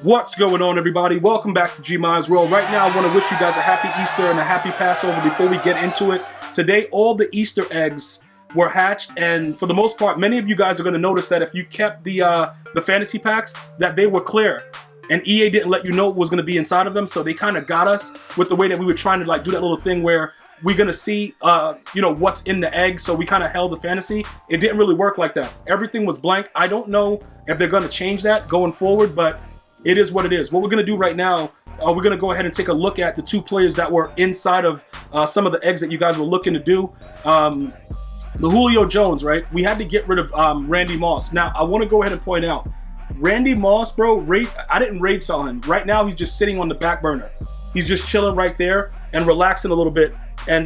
What's going on, everybody? Welcome back to GmiasWorld. Right now, I want to wish you guys a happy Easter and a happy Passover before we get into it. Today, all the Easter eggs were hatched, and for the most part, many of you guys are going to notice that if you kept the fantasy packs, that they were clear. And EA didn't let you know what was going to be inside of them, so they kind of got us with the way that we were trying to do that little thing where we're going to see, what's in the egg, so we kind of held the fantasy. It didn't really work like that. Everything was blank. I don't know if they're going to change that going forward, but it is what it is. What we're going to do right now, we're going to go ahead and take a look at the two players that were inside of some of the eggs that you guys were looking to do. The Julio Jones, right? We had to get rid of Randy Moss. Now, I want to go ahead and point out, Randy Moss, bro, I didn't raid sell him. Right now, he's just sitting on the back burner. He's just chilling right there and relaxing a little bit. And,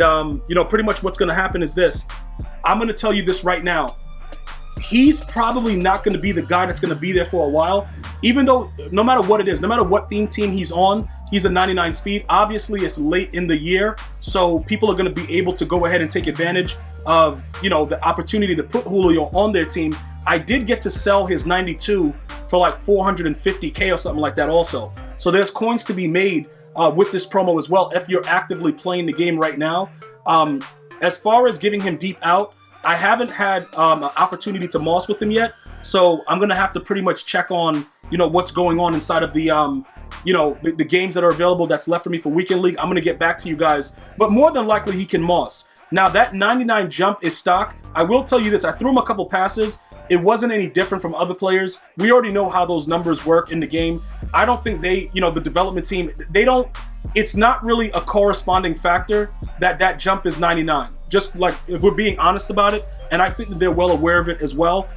pretty much what's going to happen is this. I'm going to tell you this right now. He's probably not going to be the guy that's going to be there for a while, even though no matter what it is, no matter what theme team he's on, he's a 99 speed. Obviously, it's late in the year, so people are going to be able to go ahead and take advantage of, the opportunity to put Julio on their team. I did get to sell his 92 for like 450K or something like that also. So there's coins to be made with this promo as well if you're actively playing the game right now. As far as giving him deep out, I haven't had an opportunity to moss with him yet, so I'm going to have to pretty much check on, what's going on inside of the, the games that are available that's left for me for Weekend League. I'm going to get back to you guys, but more than likely he can moss. Now, that 99 jump is stock. I will tell you this, I threw him a couple passes. It wasn't any different from other players. We already know how those numbers work in the game. I don't think they, the development team, it's not really a corresponding factor that jump is 99. Just like, if we're being honest about it, and I think that they're well aware of it as well,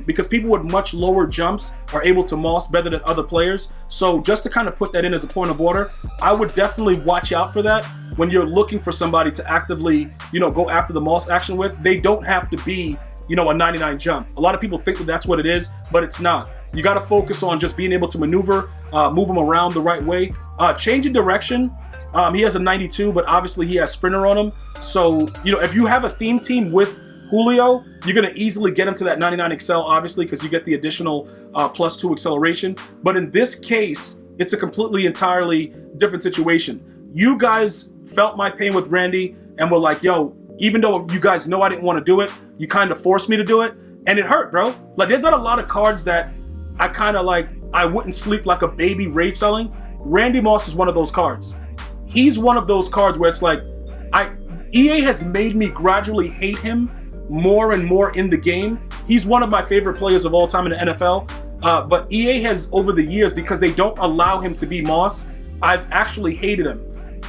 because people with much lower jumps are able to moss better than other players. So just to kind of put that in as a point of order, I would definitely watch out for that when you're looking for somebody to actively, go after the moss action with. They don't have to be, a 99 jump. A lot of people think that that's what it is, but it's not. You got to focus on just being able to maneuver, move him around the right way. Change of direction. He has a 92, but obviously he has sprinter on him. So, if you have a theme team with Julio, you're going to easily get him to that 99 Excel, obviously, because you get the additional +2 acceleration. But in this case, it's a completely, entirely different situation. You guys felt my pain with Randy and were like, yo, even though you guys know I didn't want to do it, you kind of forced me to do it. And it hurt, bro. Like, there's not a lot of cards that I kind of I wouldn't sleep like a baby raid selling. Randy Moss is one of those cards. He's one of those cards where it's like, EA has made me gradually hate him more and more in the game. He's one of my favorite players of all time in the NFL. But EA has, over the years, because they don't allow him to be Moss, I've actually hated him.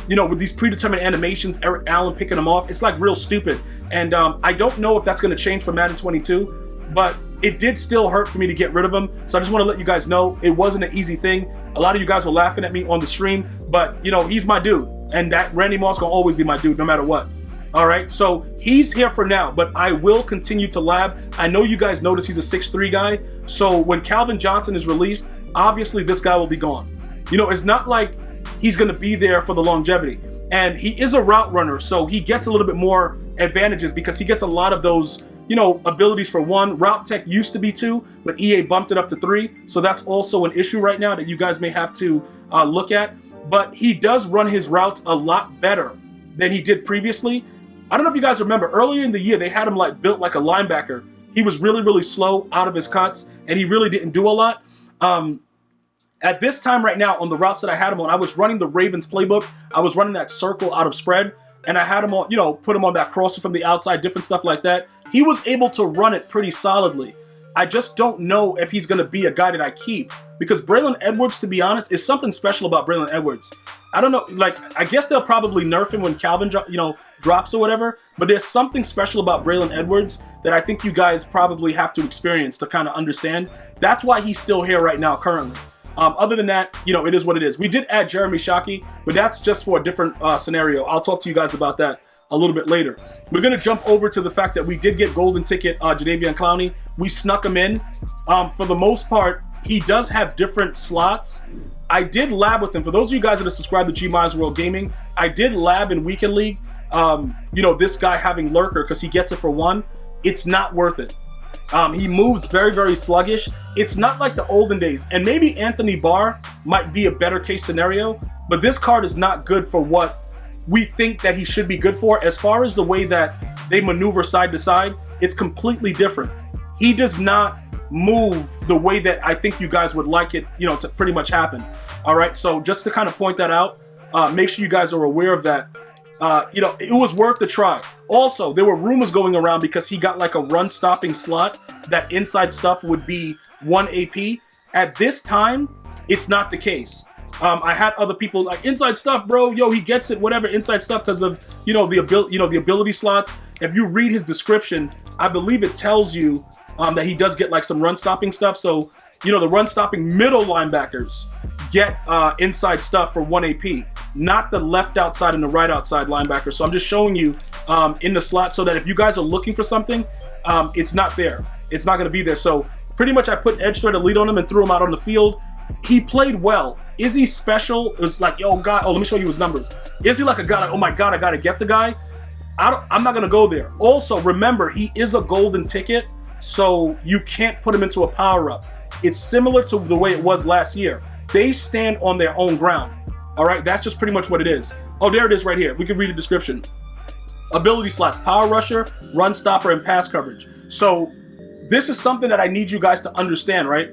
With these predetermined animations, Eric Allen picking him off, it's like real stupid. And I don't know if that's going to change for Madden 22, but it did still hurt for me to get rid of him. So I just want to let you guys know it wasn't an easy thing. A lot of you guys were laughing at me on the stream, but he's my dude. And that Randy Moss gonna always be my dude no matter what. All right, so he's here for now, but I will continue to lab. I know you guys notice he's a 6'3" guy. So when Calvin Johnson is released, obviously this guy will be gone. It's not like he's gonna be there for the longevity. And he is a route runner, so he gets a little bit more advantages because he gets a lot of those, abilities for 1. Route tech used to be 2, but EA bumped it up to 3. So that's also an issue right now that you guys may have to look at. But he does run his routes a lot better than he did previously. I don't know if you guys remember, earlier in the year, they had him built like a linebacker. He was really, really slow out of his cuts, and he really didn't do a lot. At this time right now, on the routes that I had him on, I was running the Ravens playbook. I was running that circle out of spread, and I had him on, put him on that crosser from the outside, different stuff like that. He was able to run it pretty solidly. I just don't know if he's going to be a guy that I keep, because Braylon Edwards, to be honest, is something special about Braylon Edwards. I don't know, I guess they'll probably nerf him when Calvin, drops or whatever, but there's something special about Braylon Edwards that I think you guys probably have to experience to kind of understand. That's why he's still here right now currently. Other than that, it is what it is. We did add Jeremy Shockey, but that's just for a different scenario. I'll talk to you guys about that a little bit later. We're going to jump over to the fact that we did get golden ticket Jadeveon Clowney. We snuck him in. For the most part, he does have different slots. I did lab with him. For those of you guys that are subscribed to GmiasWorld Gaming, I did lab in Weekend League. This guy having Lurker because he gets it for 1. It's not worth it. He moves very, very sluggish. It's not like the olden days. And maybe Anthony Barr might be a better case scenario, but this card is not good for what we think that he should be good for. As far as the way that they maneuver side to side, it's completely different. He does not move the way that I think you guys would like it, you know, to pretty much happen. All right, so just to kind of point that out, make sure you guys are aware of that. You know, it was worth the try. Also, there were rumors going around because he got like a run-stopping slot that inside stuff would be 1 AP. At this time, it's not the case. I had other people like inside stuff, bro. Yo, he gets it, whatever, inside stuff because of the ability slots. If you read his description, I believe it tells you that he does get like some run-stopping stuff. So the run-stopping middle linebackers get inside stuff for 1 AP, not the left outside and the right outside linebacker. So I'm just showing you in the slot so that if you guys are looking for something, it's not there. It's not going to be there. So pretty much I put edge threat elite on him and threw him out on the field. He played well. Is he special? It's like, yo, God, let me show you his numbers. Is he like a guy like, oh my God, I got to get the guy? I'm not going to go there. Also, remember, he is a golden ticket, so you can't put him into a power-up. It's similar to the way it was last year. They stand on their own ground. All right, that's just pretty much what it is. Oh, there it is right here. We can read the description. Ability slots: power rusher, run stopper, and pass coverage. So this is something that I need you guys to understand, right?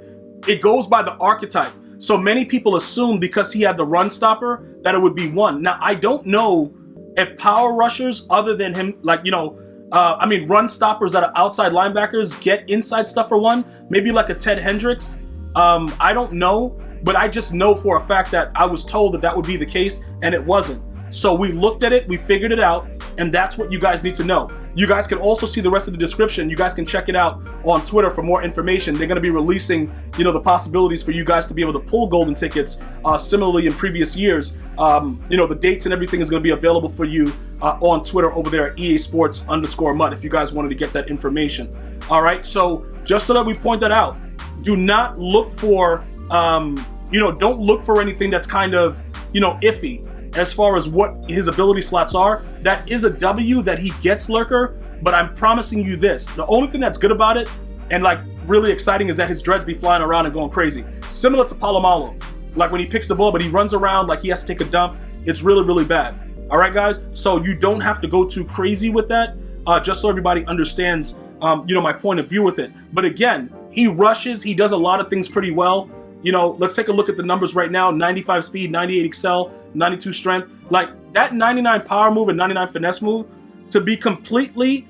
It goes by the archetype. So many people assume because he had the run stopper that it would be 1. Now, I don't know if power rushers other than him, like, run stoppers that are outside linebackers get inside stuff for 1. Maybe like a Ted Hendricks. I don't know, but I just know for a fact that I was told that that would be the case, and it wasn't. So we looked at it, we figured it out, and that's what you guys need to know. You guys can also see the rest of the description. You guys can check it out on Twitter for more information. They're going to be releasing, the possibilities for you guys to be able to pull golden tickets. Similarly, in previous years, the dates and everything is going to be available for you on Twitter over there at EA Sports_MUT if you guys wanted to get that information. All right, so just so that we point that out, do not look for, don't look for anything that's kind of, iffy. As far as what his ability slots are, that is a W that he gets, Lurker, but I'm promising you this. The only thing that's good about it, and like really exciting, is that his dreads be flying around and going crazy. Similar to Palomalo. Like when he picks the ball, but he runs around like he has to take a dump. It's really, really bad. All right, guys? So you don't have to go too crazy with that, just so everybody understands, my point of view with it. But again, he rushes. He does a lot of things pretty well. Let's take a look at the numbers right now. 95 speed, 98 excel, 92 strength. Like that 99 power move and 99 finesse move, to be completely,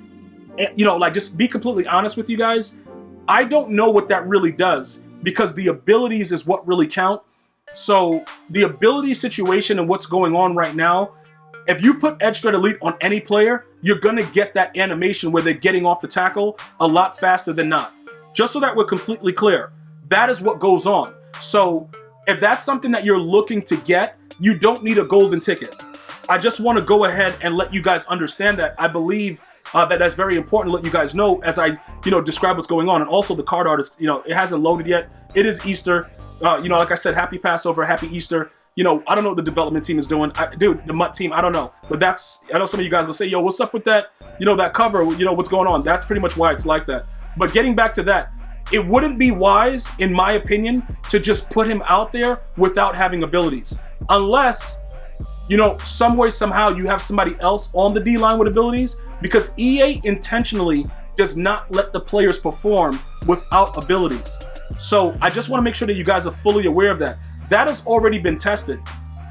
just be completely honest with you guys, I don't know what that really does, because the abilities is what really count. So the ability situation and what's going on right now, if you put edge threat elite on any player, you're going to get that animation where they're getting off the tackle a lot faster than not. Just so that we're completely clear, that is what goes on. So if that's something that you're looking to get, you don't need a golden ticket. I just want to go ahead and let you guys understand that. I believe that that's very important to let you guys know as I, describe what's going on. And also the card art is, it hasn't loaded yet. It is Easter. Like I said, happy Passover, happy Easter. I don't know what the development team is doing. The MUT team, I don't know. But I know some of you guys will say, yo, what's up with that? That cover, what's going on? That's pretty much why it's like that. But getting back to that, it wouldn't be wise, in my opinion, to just put him out there without having abilities. Unless, some way, somehow, you have somebody else on the D-line with abilities, because EA intentionally does not let the players perform without abilities. So I just want to make sure that you guys are fully aware of that. That has already been tested.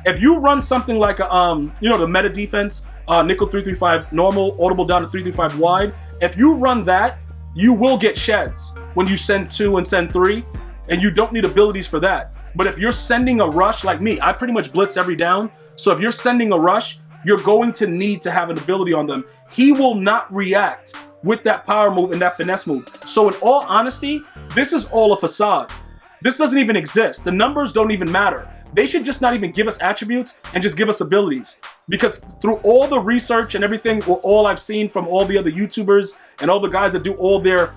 If you run something like, the meta defense, nickel 335 normal, audible down to 335 wide, if you run that, you will get sheds when you send 2 and send 3, and you don't need abilities for that. But if you're sending a rush like me, I pretty much blitz every down. So if you're sending a rush, you're going to need to have an ability on them. He will not react with that power move and that finesse move. So in all honesty, this is all a facade. This doesn't even exist. The numbers don't even matter. They should just not even give us attributes and just give us abilities. Because through all the research and everything, or all I've seen from all the other YouTubers and all the guys that do all their,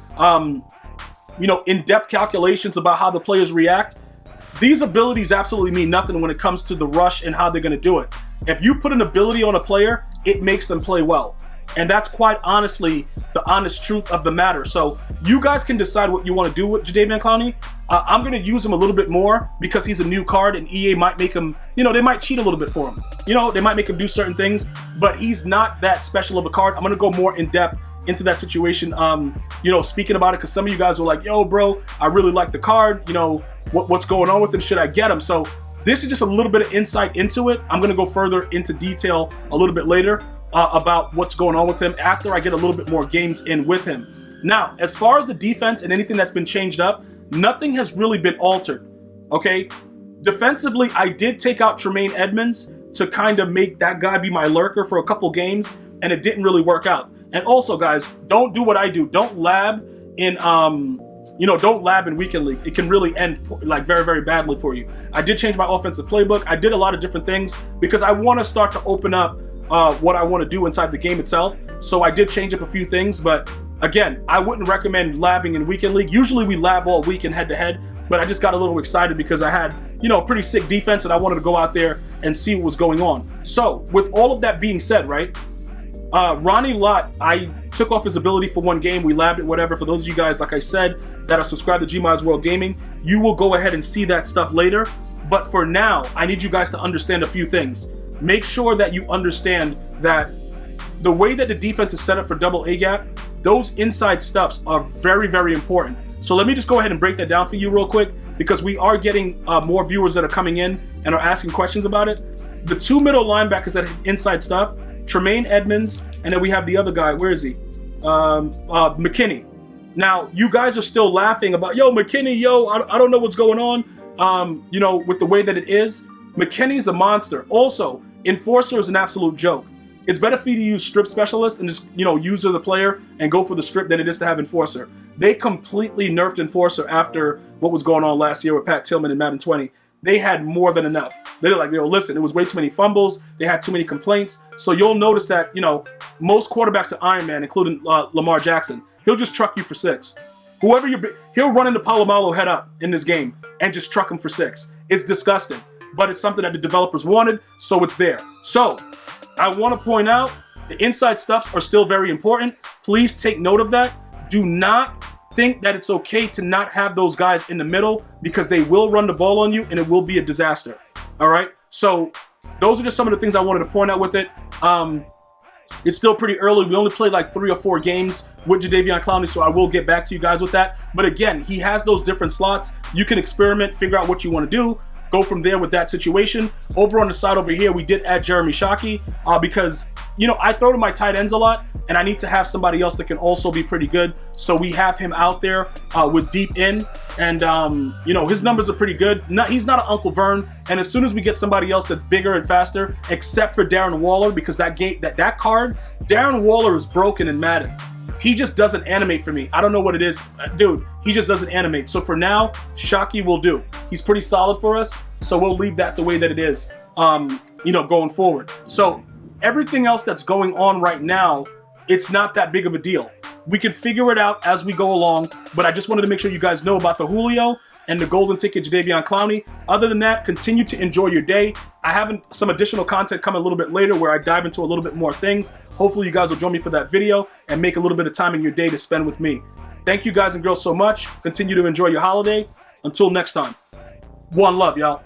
in-depth calculations about how the players react, these abilities absolutely mean nothing when it comes to the rush and how they're going to do it. If you put an ability on a player, it makes them play well. And that's quite honestly the honest truth of the matter. So you guys can decide what you want to do with Jadeveon Clowney. I'm going to use him a little bit more because he's a new card, and EA might make him, you know, they might cheat a little bit for him. You know, they might make him do certain things, but he's not that special of a card. I'm going to go more in depth into that situation, you know, speaking about it, because some of you guys were like, yo, bro, I really like the card. You know, what's going on with him? Should I get him? So this is just a little bit of insight into it. I'm going to go further into detail a little bit later about what's going on with him after I get a little bit more games in with him. Now, as far as the defense and anything that's been changed up, nothing has really been altered, okay? Defensively, I did take out Tremaine Edmonds to kind of make that guy be my lurker for a couple games, and it didn't really work out. And also, guys, don't do what I do. Don't lab in, you know, don't lab in Weekend League. It can really end like very, very badly for you. I did change my offensive playbook. I did a lot of different things because I want to start to open up what I want to do inside the game itself. So I did change up a few things, but again, I wouldn't recommend labbing in Weekend League. Usually we lab all weekend head-to-head, but I just got a little excited because I had, you know, a pretty sick defense and I wanted to go out there and see what was going on. So with all of that being said, right, Ronnie Lott, I took off his ability for one game. We labbed it, whatever. For those of you guys, like I said, that are subscribed to GmiasWorld Gaming, you will go ahead and see that stuff later. But for now, I need you guys to understand a few things. Make sure that you understand that the way that the defense is set up for double A gap, those inside stuffs are very, very important. So let me just go ahead and break that down for you real quick, because we are getting more viewers that are coming in and are asking questions about it. The two middle linebackers that have inside stuff, Tremaine Edmonds, and then we have the other guy. Where is he? McKinney. Now, you guys are still laughing about, yo, McKinney, yo, I don't know what's going on, you know, with the way that it is. McKinney's a monster. Also, Enforcer is an absolute joke. It's better for you to use strip specialist and just, you know, user the player and go for the strip than it is to have Enforcer. They completely nerfed Enforcer after what was going on last year with Pat Tillman in Madden 20. They had more than enough. They're like, yo, listen, it was way too many fumbles. They had too many complaints. So you'll notice that, you know, most quarterbacks are Iron Man, including Lamar Jackson. He'll just truck you for 6. Whoever he'll run into Palomalo head up in this game and just truck him for 6. It's disgusting, but it's something that the developers wanted, so it's there. So I want to point out the inside stuffs are still very important. Please take note of that. Do not think that it's okay to not have those guys in the middle, because they will run the ball on you and it will be a disaster. All right. So those are just some of the things I wanted to point out with it. It's still pretty early. We only played like 3 or 4 games with Jadeveon Clowney, so I will get back to you guys with that. But again, he has those different slots. You can experiment, figure out what you want to do. Go from there with that situation. Over on the side over here, we did add Jeremy Shockey because, you know, I throw to my tight ends a lot, and I need to have somebody else that can also be pretty good. So we have him out there with deep in, and you know, his numbers are pretty good. He's not an Uncle Vern, and as soon as we get somebody else that's bigger and faster, except for Darren Waller, because that card, Darren Waller is broken in Madden. He just doesn't animate for me. I don't know what it is. Dude, he just doesn't animate. So for now, Shockey will do. He's pretty solid for us, so we'll leave that the way that it is, you know, going forward. So everything else that's going on right now, it's not that big of a deal. We can figure it out as we go along, but I just wanted to make sure you guys know about the Julio and the golden ticket Jadeveon Clowney. Other than that, continue to enjoy your day. I have some additional content coming a little bit later where I dive into a little bit more things. Hopefully you guys will join me for that video and make a little bit of time in your day to spend with me. Thank you guys and girls so much. Continue to enjoy your holiday. Until next time. One love, y'all.